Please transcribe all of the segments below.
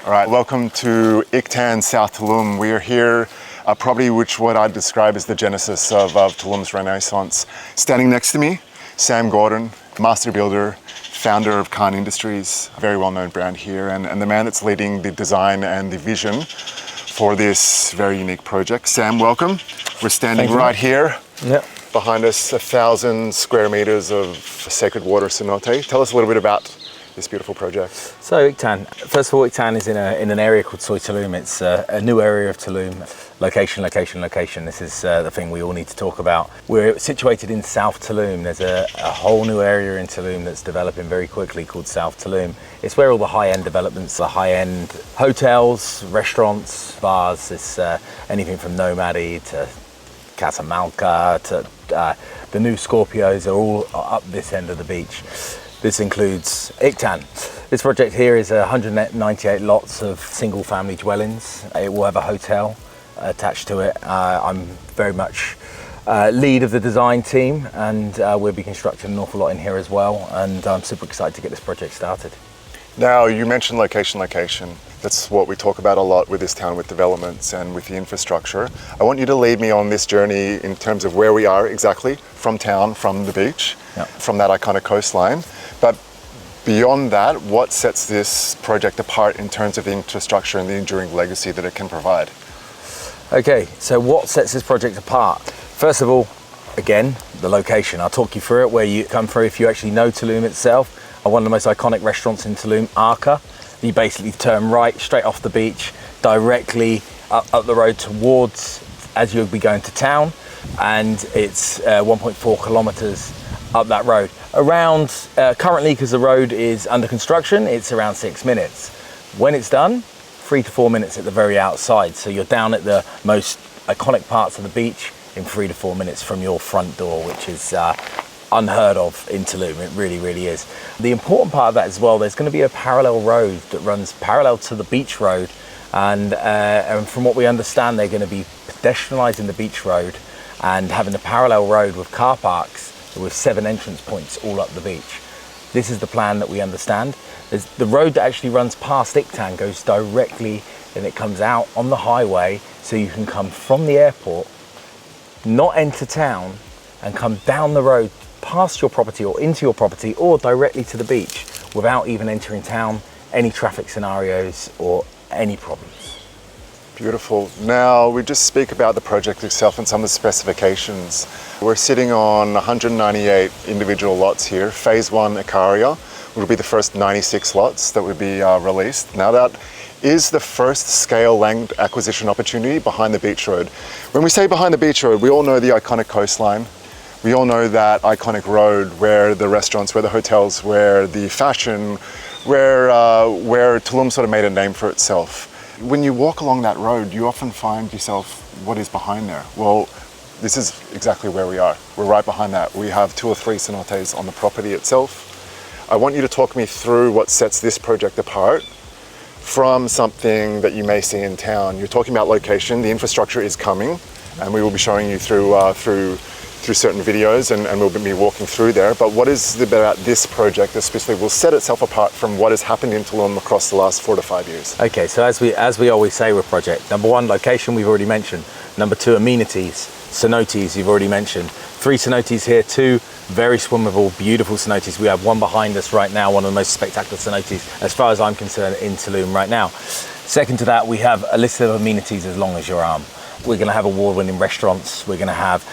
All right, welcome to Iktan, South Tulum. We are here, a property which what I'd describe as the genesis of Tulum's Renaissance. Standing next to me, Sam Gordon, master builder, founder of KAN Industries, a very well-known brand here, and the man that's leading the design and the vision for this very unique project. Sam, welcome. We're standing right here. Yep. Behind us, 1,000 square meters of sacred water cenote. Tell us a little bit about this beautiful project. So Iktan, first of all, Iktan is in an area called South Tulum. It's a new area of Tulum. Location, location, location. This is the thing we all need to talk about. We're situated in South Tulum. There's a whole new area in Tulum that's developing very quickly called South Tulum. It's where all the high-end developments, the high-end hotels, restaurants, bars. It's anything from Nomadi to Casa Malca to the new Scorpios are all up this end of the beach. This includes Iktan. This project here is 198 lots of single family dwellings. It will have a hotel attached to it. I'm very much lead of the design team, and we'll be constructing an awful lot in here as well, and I'm super excited to get this project started. Now, you mentioned location, location. That's what we talk about a lot with this town, with developments and with the infrastructure. I want you to lead me on this journey in terms of where we are exactly, from town, from the beach, from that iconic coastline. But beyond that, what sets this project apart in terms of the infrastructure and the enduring legacy that it can provide? Okay, so what sets this project apart? First of all, again, the location. I'll talk you through it, where you come through. If you actually know Tulum itself, one of the most iconic restaurants in Tulum, Arca. You basically turn right, straight off the beach, directly up the road towards, as you'll be going to town, and it's 1.4 kilometers up that road. Around, currently, because the road is under construction, it's around 6 minutes. When it's done, 3 to 4 minutes at the very outside. So you're down at the most iconic parts of the beach in 3 to 4 minutes from your front door, which is unheard of in Tulum. It really, really is. The important part of that as well, there's going to be a parallel road that runs parallel to the beach road, and from what we understand, they're going to be pedestrianising the beach road and having a parallel road with car parks with 7 entrance points all up the beach. This is the plan that we understand. The road that actually runs past Iktan goes directly, and it comes out on the highway, so you can come from the airport, not enter town, and come down the road past your property or into your property or directly to the beach without even entering town, any traffic scenarios or any problems. Beautiful. Now, we just speak about the project itself and some of the specifications. We're sitting on 198 individual lots here. Phase 1 Icaria will be the first 96 lots that would be released. Now, that is the first scale land acquisition opportunity behind the beach road. When we say behind the beach road, we all know the iconic coastline. We all know that iconic road where the restaurants, where the hotels, where the fashion, where Tulum sort of made a name for itself. When you walk along that road, you often find yourself, what is behind there? Well, this is exactly where we are. We're right behind that. We have 2 or 3 cenotes on the property itself. I want you to talk me through what sets this project apart from something that you may see in town. You're talking about location, the infrastructure is coming, and we will be showing you through certain videos, and we'll be walking through there. But what is it about this project that specifically will set itself apart from what has happened in Tulum across the last 4 to 5 years? Okay, so as we always say with project, number 1, location, we've already mentioned. Number 2, amenities, cenotes, you've already mentioned. 3 cenotes here, 2 very swimmable, beautiful cenotes. We have one behind us right now, one of the most spectacular cenotes, as far as I'm concerned, in Tulum right now. Second to that, we have a list of amenities as long as your arm. We're going to have award-winning restaurants. We're going to have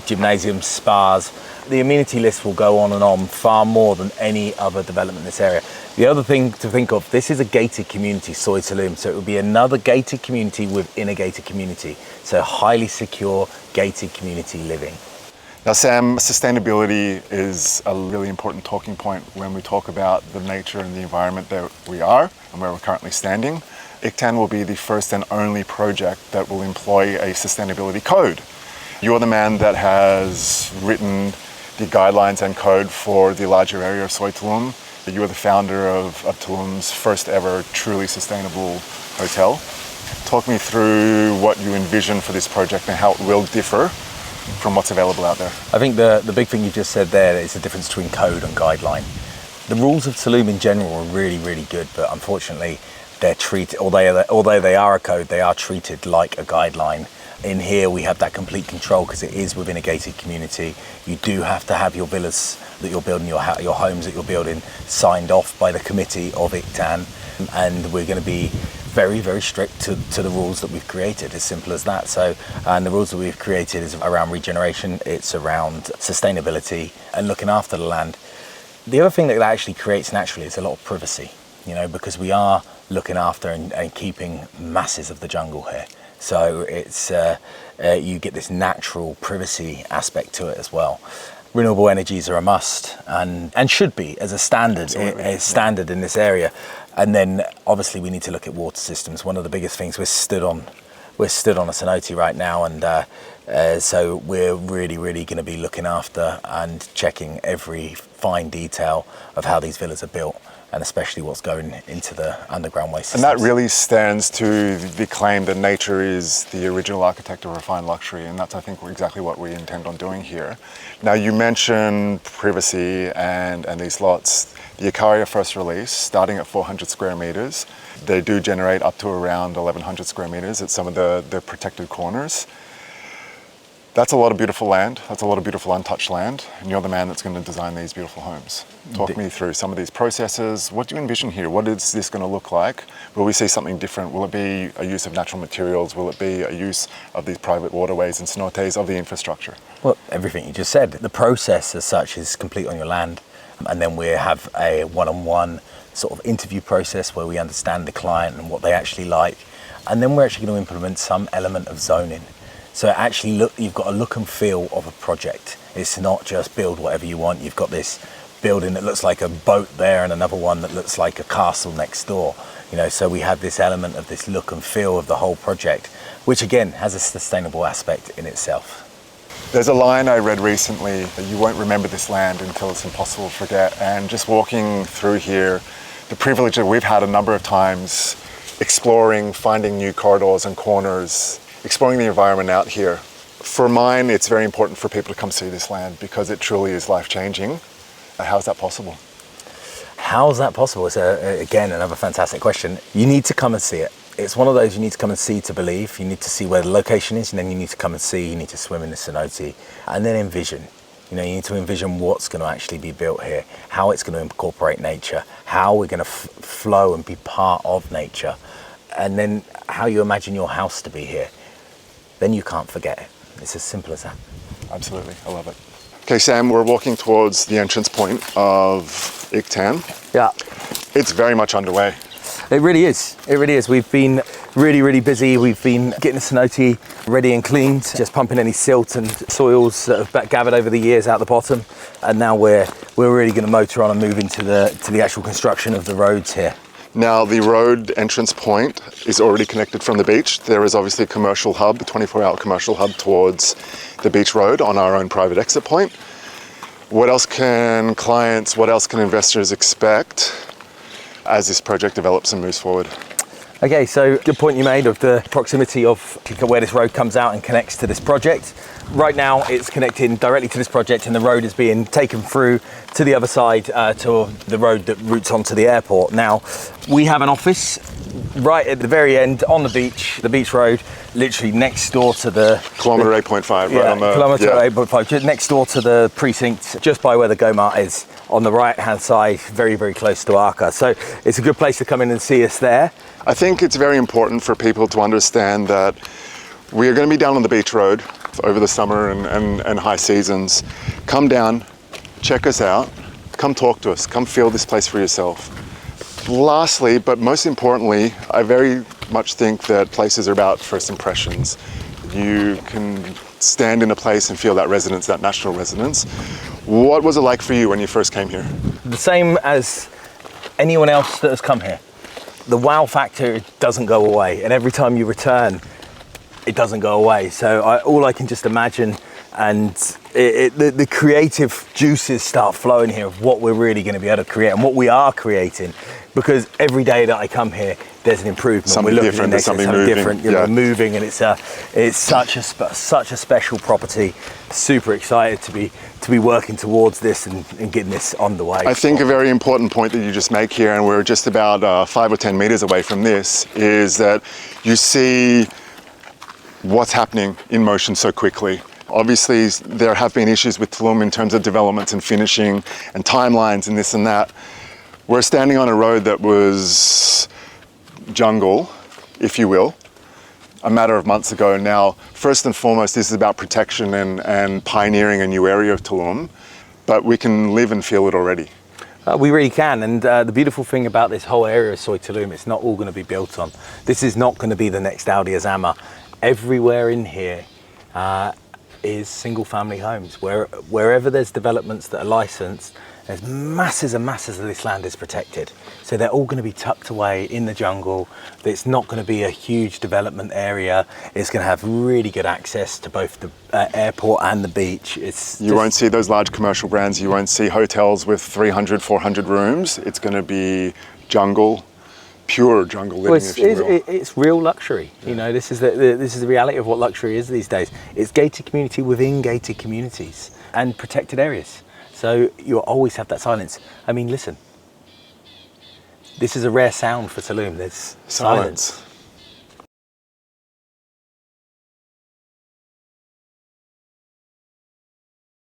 gymnasiums, spas. The amenity list will go on and on, far more than any other development in this area. The other thing to think of, this is a gated community, South Tulum, so it will be another gated community within a gated community. So highly secure, gated community living. Now, Sam, sustainability is a really important talking point when we talk about the nature and the environment that we are and where we're currently standing. Iktan will be the first and only project that will employ a sustainability code. You're the man that has written the guidelines and code for the larger area of South Tulum. You are the founder of Tulum's first ever truly sustainable hotel. Talk me through what you envision for this project and how it will differ from what's available out there. I think the big thing you just said there is the difference between code and guideline. The rules of Tulum in general are really, really good, but unfortunately, they're treated, although they are a code, they are treated like a guideline. In here, we have that complete control because it is within a gated community. You do have to have your villas that you're building, your homes that you're building, signed off by the committee of Iktan, and we're going to be very, very strict to the rules that we've created, as simple as that. So, and the rules that we've created is around regeneration, it's around sustainability and looking after the land. The other thing that actually creates naturally is a lot of privacy, you know, because we are looking after and keeping masses of the jungle here. So it's you get this natural privacy aspect to it as well. Renewable energies are a must and should be as a standard, in this area. And then obviously we need to look at water systems. One of the biggest things we're stood on a cenote right now, and so we're really going to be looking after and checking every fine detail of how these villas are built, and especially what's going into the underground waste systems. And that really stands to the claim that nature is the original architect of refined luxury, and that's, I think, exactly what we intend on doing here. Now, you mentioned privacy and these lots. The Ikaria first release, starting at 400 square meters, they do generate up to around 1,100 square meters at some of the protected corners. That's a lot of beautiful land. That's a lot of beautiful untouched land. And you're the man that's going to design these beautiful homes. Talk me through some of these processes. What do you envision here? What is this going to look like? Will we see something different? Will it be a use of natural materials? Will it be a use of these private waterways and cenotes, of the infrastructure? Well, everything you just said. The process as such is complete on your land. And then we have a one-on-one sort of interview process where we understand the client and what they actually like. And then we're actually going to implement some element of zoning. So actually, you've got a look and feel of a project. It's not just build whatever you want. You've got this building that looks like a boat there and another one that looks like a castle next door. You know, so we have this element of this look and feel of the whole project, which again has a sustainable aspect in itself. There's a line I read recently that you won't remember this land until it's impossible to forget. And just walking through here, the privilege that we've had a number of times exploring, finding new corridors and corners, exploring the environment out here. For mine, it's very important for people to come see this land because it truly is life-changing. How's that possible? How's that possible? It's again another fantastic question. You need to come and see it. It's one of those you need to come and see to believe. You need to see where the location is, and then you need to come and see. You need to swim in the cenote, and then envision. You know, you need to envision what's going to actually be built here, how it's going to incorporate nature, how we're going to flow and be part of nature, and then how you imagine your house to be here. Then you can't forget it. It's as simple as that. Absolutely, I love it. Okay, Sam, we're walking towards the entrance point of Iktan. Yeah. It's very much underway. It really is. It really is. We've been really busy. We've been getting the cenote ready and cleaned, just pumping any silt and soils that have gathered over the years out the bottom. And now we're really going to motor on and move into the actual construction of the roads here. Now, the road entrance point is already connected from the beach. There is obviously a commercial hub, a 24-hour commercial hub towards the beach road on our own private exit point. What else can clients, what else can investors expect as this project develops and moves forward? Okay, so good point you made of the proximity of where this road comes out and connects to this project. Right now it's connecting directly to this project, and the road is being taken through to the other side to the road that routes onto the airport. Now, we have an office right at the very end on the beach road, literally next door to the... Kilometre 8.5, right on the... Kilometre 8.5, just next door to the precinct, just by where the Go-Mart is, on the right-hand side, very close to Arca. So it's a good place to come in and see us there. I think it's very important for people to understand that we are going to be down on the beach road over the summer and high seasons. Come down, check us out, come talk to us, come feel this place for yourself. Lastly, but most importantly, I very much think that places are about first impressions. You can stand in a place and feel that resonance, that natural resonance. What was it like for you when you first came here? The same as anyone else that has come here. The wow factor doesn't go away, and every time you return, it doesn't go away. So all I can just imagine and the creative juices start flowing here of what we're really going to be able to create and what we are creating. Because every day that I come here, there's an improvement. Something we're different, there's something something moving. different. Yeah. We're moving, and it's such a special property. Super excited to be working towards this and getting this on the way. I think a very important point that you just make here, and we're just about 5 or 10 meters away from this, is that you see what's happening in motion so quickly. Obviously, there have been issues with Tulum in terms of developments and finishing and timelines and this and that. We're standing on a road that was jungle, if you will, a matter of months ago. Now, first and foremost, this is about protection and pioneering a new area of Tulum, but we can live and feel it already. We really can, and the beautiful thing about this whole area of South Tulum, it's not all going to be built on. This is not going to be the next Audi Azama. Everywhere in here is single family homes. Wherever there's developments that are licensed, there's masses and masses of this land is protected. So they're all going to be tucked away in the jungle. It's not going to be a huge development area. It's going to have really good access to both the airport and the beach. You won't see those large commercial brands. You won't see hotels with 300, 400 rooms. It's going to be jungle, pure jungle living, if you will. It's real luxury. You know, this is the reality of what luxury is these days. It's gated community within gated communities and protected areas. So you'll always have that silence. I mean, listen, this is a rare sound for Tulum. There's silence.